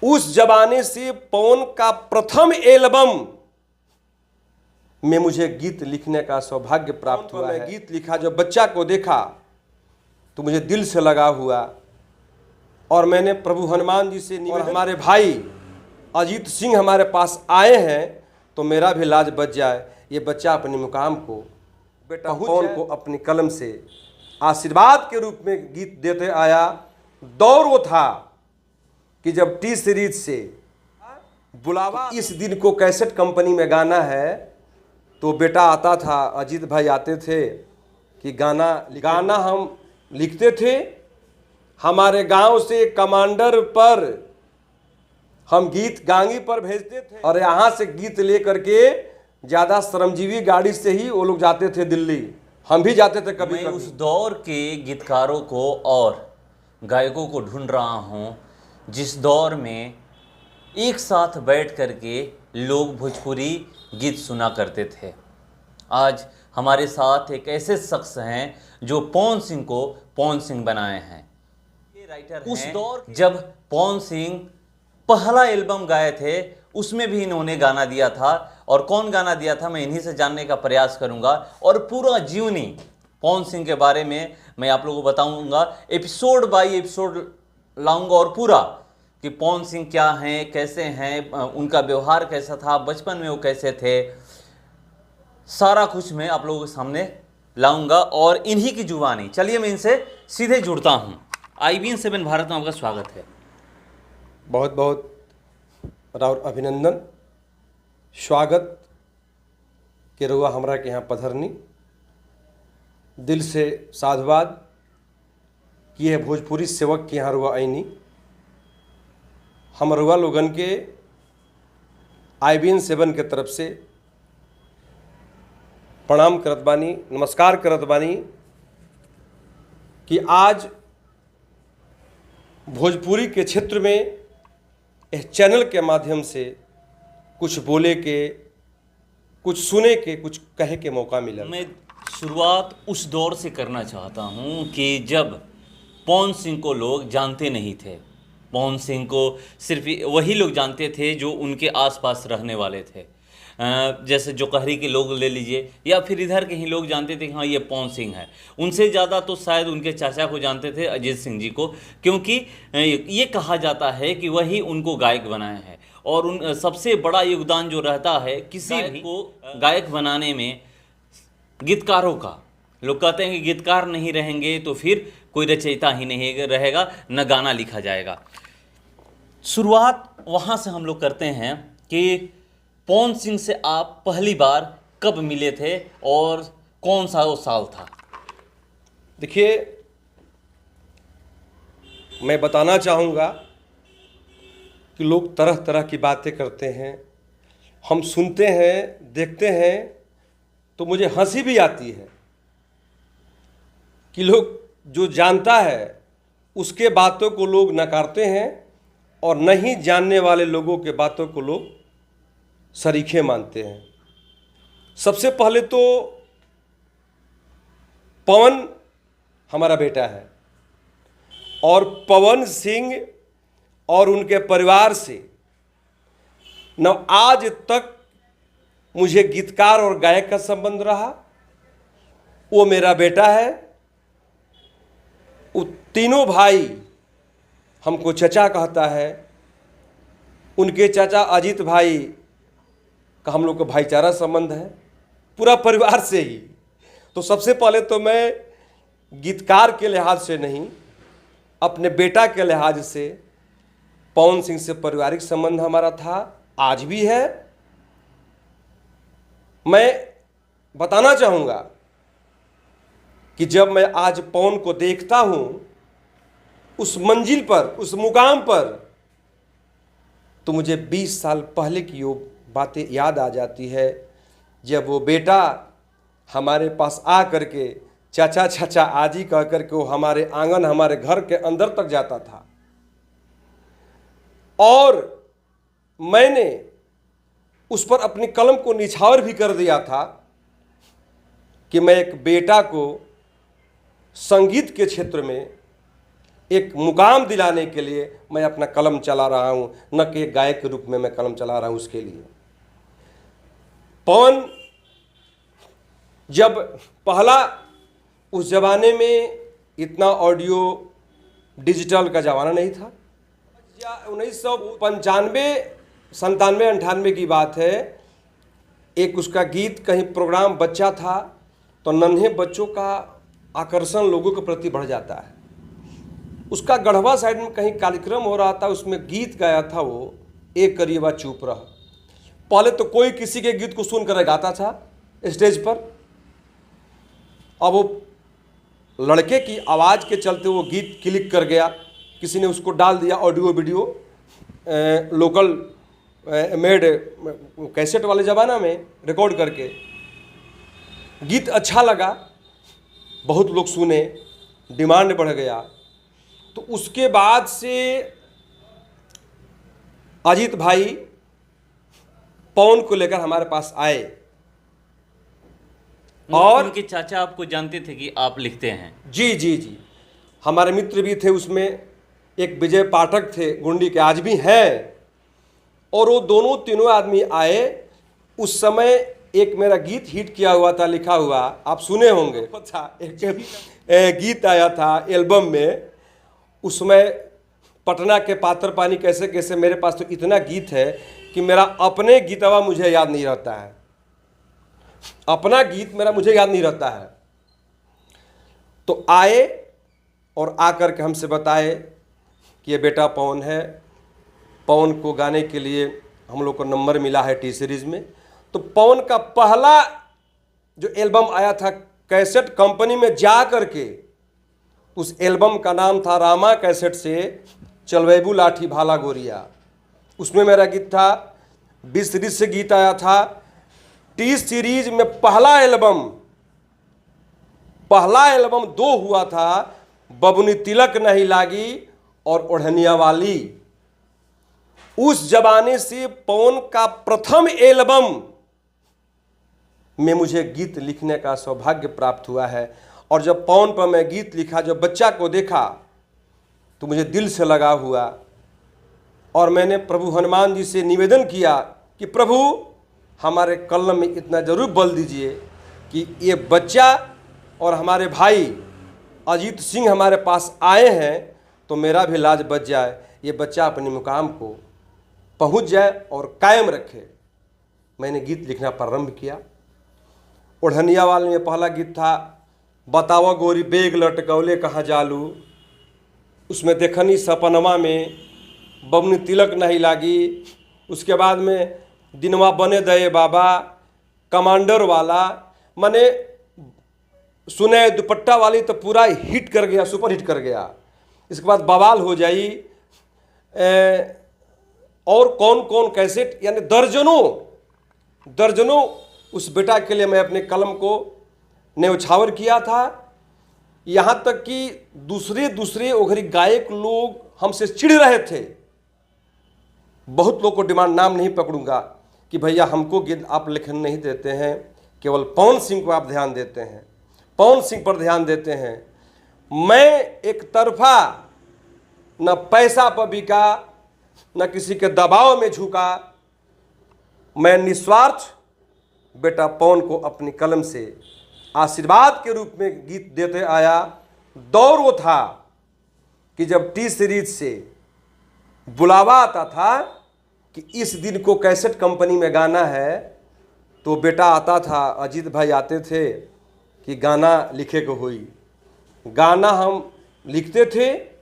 उस जमाने से पवन का प्रथम एल्बम में मुझे गीत लिखने का सौभाग्य प्राप्त हुआ है। गीत लिखा, जब बच्चा को देखा तो मुझे दिल से लगा हुआ और मैंने प्रभु हनुमान जी से निवेदन, हमारे भाई अजीत सिंह हमारे पास आए हैं तो मेरा भी लाज बच जाए, ये बच्चा अपने मुकाम को, बेटा पवन को अपनी कलम से आशीर्वाद के रूप में गीत देते आया। दौर वो था कि जब टी सीरीज से बुलावा, इस दिन को कैसेट कंपनी में गाना है, तो बेटा आता था, अजीत भाई आते थे कि गाना हम लिखते थे। हमारे गांव से कमांडर पर हम गीत गांगी पर भेजते थे और यहाँ से गीत ले करके ज़्यादा श्रमजीवी गाड़ी से ही वो लोग जाते थे दिल्ली, हम भी जाते थे कभी कभी। उस दौर के गीतकारों को और गायकों को ढूंढ रहा हूँ जिस दौर में एक साथ बैठ करके लोग भोजपुरी गीत सुना करते थे। आज हमारे साथ एक ऐसे शख्स हैं जो पवन सिंह को पवन सिंह बनाए हैं। ये राइटर उस दौर जब पवन सिंह पहला एल्बम गाए थे उसमें भी इन्होंने गाना दिया था, और कौन गाना दिया था मैं इन्हीं से जानने का प्रयास करूंगा और पूरा जीवनी पवन सिंह के बारे में मैं आप लोगों को बताऊंगा। एपिसोड बाय एपिसोड लाऊंगा और पूरा कि पवन सिंह क्या हैं, कैसे हैं, उनका व्यवहार कैसा था, बचपन में वो कैसे थे, सारा कुछ मैं आप लोगों के सामने लाऊंगा और इन्हीं की जुबानी। चलिए मैं इनसे सीधे जुड़ता हूं। IBN 7 भारत में आपका स्वागत है। बहुत बहुत राउर अभिनंदन, स्वागत के रुआ हमरा के यहाँ पधरनी, दिल से साधुवाद कि यह भोजपुरी सेवक के यहाँ रुआ आईनी। हम रुआ लोगन के IBN 7 के तरफ से प्रणाम करत बानी, नमस्कार करत बानी कि आज भोजपुरी के क्षेत्र में इस चैनल के माध्यम से कुछ बोले के, कुछ सुने के, कुछ कहे के मौका मिला। मैं शुरुआत उस दौर से करना चाहता हूं कि जब पवन सिंह को लोग जानते नहीं थे। पवन सिंह को सिर्फ वही लोग जानते थे जो उनके आसपास रहने वाले थे। जैसे जोकहरी के लोग ले लीजिए या फिर इधर के ही लोग जानते थे कि हाँ ये पवन सिंह है। उनसे ज़्यादा तो शायद उनके चाचा को जानते थे, अजीत सिंह जी को, क्योंकि ये कहा जाता है कि वही उनको गायक बनाए हैं। और उन सबसे बड़ा योगदान जो रहता है किसी भी को गायक बनाने में गीतकारों का। लोग कहते हैं कि गीतकार नहीं रहेंगे तो फिर कोई रचयिता ही नहीं रहेगा, न गाना लिखा जाएगा। शुरुआत वहाँ से हम लोग करते हैं कि पवन सिंह से आप पहली बार कब मिले थे और कौन सा वो साल था? देखिए, मैं बताना चाहूँगा कि लोग तरह तरह की बातें करते हैं, हम सुनते हैं, देखते हैं तो मुझे हंसी भी आती है कि लोग जो जानता है उसके बातों को लोग नकारते हैं और नहीं जानने वाले लोगों के बातों को लोग सरीखे मानते हैं। सबसे पहले तो पवन हमारा बेटा है और पवन सिंह और उनके परिवार से न आज तक मुझे गीतकार और गायक का संबंध रहा। वो मेरा बेटा है। वो तीनों भाई हमको चचा कहता है। उनके चाचा अजीत भाई का हम लोग का भाईचारा संबंध है, पूरा परिवार से ही। तो सबसे पहले तो मैं गीतकार के लिहाज से नहीं, अपने बेटा के लिहाज से पवन सिंह से पारिवारिक संबंध हमारा था, आज भी है। मैं बताना चाहूँगा कि जब मैं आज पवन को देखता हूँ उस मंजिल पर, उस मुकाम पर, तो मुझे 20 साल पहले की वो बातें याद आ जाती है जब वो बेटा हमारे पास आ करके चाचा चाचा आजी कह करके वो हमारे आंगन, हमारे घर के अंदर तक जाता था। और मैंने उस पर अपनी कलम को निछावर भी कर दिया था कि मैं एक बेटा को संगीत के क्षेत्र में एक मुकाम दिलाने के लिए मैं अपना कलम चला रहा हूँ, न कि एक गायक के रूप में मैं कलम चला रहा हूँ उसके लिए। पवन जब पहला, उस ज़माने में इतना ऑडियो डिजिटल का ज़माना नहीं था, 1995 97 98 की बात है। एक उसका गीत कहीं प्रोग्राम बच्चा था तो नन्हे बच्चों का आकर्षण लोगों के प्रति बढ़ जाता है। उसका गढ़वा साइड में कहीं कार्यक्रम हो रहा था, उसमें गीत गाया था वो, एक करिएबा चुप रह। पहले तो कोई किसी के गीत को सुनकर गाता था स्टेज पर, अब वो लड़के की आवाज़ के चलते वो गीत क्लिक कर गया, किसी ने उसको डाल दिया audio video, local made cassette वाले ज़माना में रिकॉर्ड करके। गीत अच्छा लगा, बहुत लोग सुने, डिमांड बढ़ गया। तो उसके बाद से अजीत भाई पवन को लेकर हमारे पास आए, और उनके चाचा आपको जानते थे कि आप लिखते हैं? जी जी जी, हमारे मित्र भी थे उसमें, एक विजय पाठक थे गुंडी के, आज भी हैं। और वो दोनों तीनों आदमी आए। उस समय एक मेरा गीत हिट किया हुआ था, लिखा हुआ, आप सुने होंगे, एक गीत आया था एल्बम में। उसमें पटना के पातर पानी कैसे कैसे, मेरे पास तो इतना गीत है कि मेरा अपने गीतवा मुझे याद नहीं रहता है, अपना गीत मेरा मुझे याद नहीं रहता है। तो आए और आकर के हमसे बताए कि ये बेटा पवन है, पवन को गाने के लिए हम लोग को नंबर मिला है टी सीरीज में। तो पवन का पहला जो एल्बम आया था कैसेट कंपनी में जा करके, उस एल्बम का नाम था रामा कैसेट से चलवेबू लाठी भाला गोरिया। उसमें मेरा गीत था। 20 सीरीज से गीत आया था। टी सीरीज में पहला एल्बम 2 हुआ था, बबुनी तिलक नहीं लागी और ओढ़निया वाली। उस जमाने से पवन का प्रथम एल्बम में मुझे गीत लिखने का सौभाग्य प्राप्त हुआ है। और जब पवन पर मैं गीत लिखा, जब बच्चा को देखा तो मुझे दिल से लगा हुआ। और मैंने प्रभु हनुमान जी से निवेदन किया कि प्रभु हमारे कलम में इतना ज़रूर बल दीजिए कि ये बच्चा और हमारे भाई अजीत सिंह हमारे पास आए हैं तो मेरा भी लाज बच जाए, ये बच्चा अपने मुकाम को पहुंच जाए और कायम रखे। मैंने गीत लिखना प्रारंभ किया। ओढ़निया वाले में पहला गीत था, बतावा गोरी बेग लटकौले कहाँ जालू। उसमें देखनी सपनमा में बबनी तिलक नहीं लागी। उसके बाद में दिनवा बने दए बाबा, कमांडर वाला, माने सुने दुपट्टा वाली तो पूरा हिट कर गया, सुपर हिट कर गया। इसके बाद बवाल हो जाई, और कौन कौन कैसेट, यानी दर्जनों उस बेटा के लिए मैं अपने कलम को न्यौछावर किया था। यहाँ तक कि दूसरे ओघरी गायक लोग हमसे चिढ़ रहे थे। बहुत लोग को डिमांड, नाम नहीं पकड़ूंगा, कि भैया हमको गीत आप लिखने नहीं देते हैं, केवल पवन सिंह को आप ध्यान देते हैं, पवन सिंह पर ध्यान देते हैं। मैं एक तरफा न पैसा पर बिका, न किसी के दबाव में झुका। मैं निस्वार्थ बेटा पवन को अपनी कलम से आशीर्वाद के रूप में गीत देते आया। दौर वो था कि जब टी सीरीज से बुलावा आता था कि इस दिन को कैसेट कंपनी में गाना है, तो बेटा आता था, अजीत भाई आते थे कि गाना लिखे को हुई। गाना हम लिखते थे।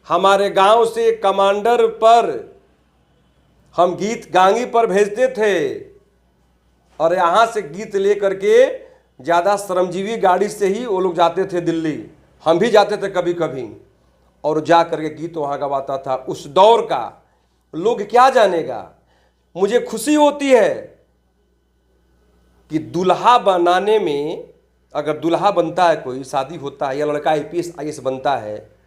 हमारे गांव से कमांडर पर हम गीत गांगी पर भेजते थे, और यहाँ से गीत ले करके ज़्यादा श्रमजीवी गाड़ी से ही वो लोग जाते थे दिल्ली। हम भी जाते थे कभी कभी, और जा करके गीत वहाँ गवाता था। उस दौर का लोग क्या जानेगा। मुझे खुशी होती है कि दुल्हा बनाने में, अगर दुल्हा बनता है, कोई शादी होता है या लड़का IPS IAS बनता है,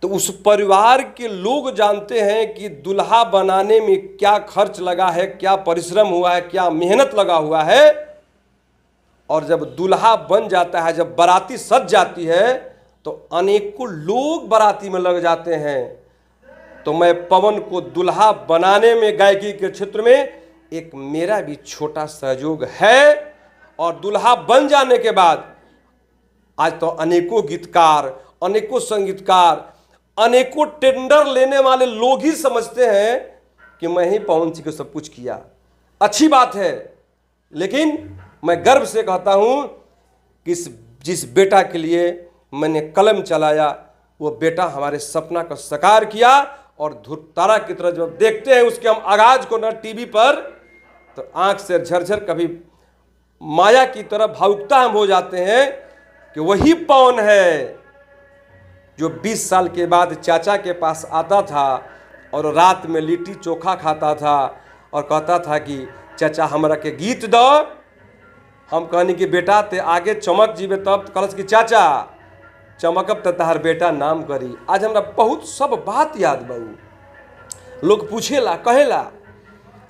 तो उस परिवार के लोग जानते हैं कि दुल्हा बनाने में क्या खर्च लगा है, क्या परिश्रम हुआ है, क्या मेहनत लगा हुआ है। और जब दुल्हा बन जाता है, जब बाराती सज जाती है, तो अनेकों लोग बाराती में लग जाते हैं। तो मैं पवन को दुल्हा बनाने में गायकी के क्षेत्र में एक मेरा भी छोटा सहयोग है, और दुल्हा बन जाने के बाद आज तो अनेकों गीतकार, अनेकों संगीतकार, अनेकों टेंडर लेने वाले लोग ही समझते हैं कि मैं ही पवन सिंह को सब कुछ किया। अच्छी बात है, लेकिन मैं गर्व से कहता हूं कि जिस बेटा के लिए मैंने कलम चलाया, वो बेटा हमारे सपना को साकार किया। और ध्रुव तारा की तरह जब देखते हैं उसके हम आगाज को ना टीवी पर, तो आंख से झरझर कभी माया की तरह भावुकता हम हो जाते हैं कि वही पवन है जो 20 साल के बाद चाचा के पास आता था और रात में लिट्टी चोखा खाता था और कहता था कि चाचा हमरा के गीत दो। हम कहनी कि बेटा ते आगे चमक जीवे, तब कहलस कि चाचा चमकब त तहार बेटा नाम करी। आज हमरा बहुत सब बात याद बहू, लोग पूछेला कहेला,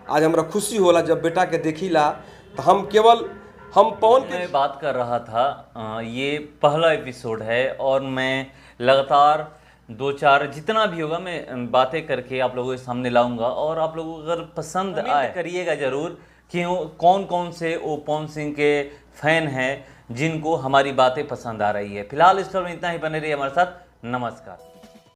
आज हमरा खुशी होला जब बेटा के देखीला। तो हम पवन के मैं बात कर रहा था, ये पहला एपिसोड है और मैं लगातार 2-4 जितना भी होगा मैं बातें करके आप लोगों के सामने लाऊंगा। और आप लोगों को अगर पसंद आए करिएगा ज़रूर कि कौन कौन से वो पवन सिंह के फैन हैं जिनको हमारी बातें पसंद आ रही है। फिलहाल इस पर इतना ही, बने रहिए हमारे साथ। नमस्कार।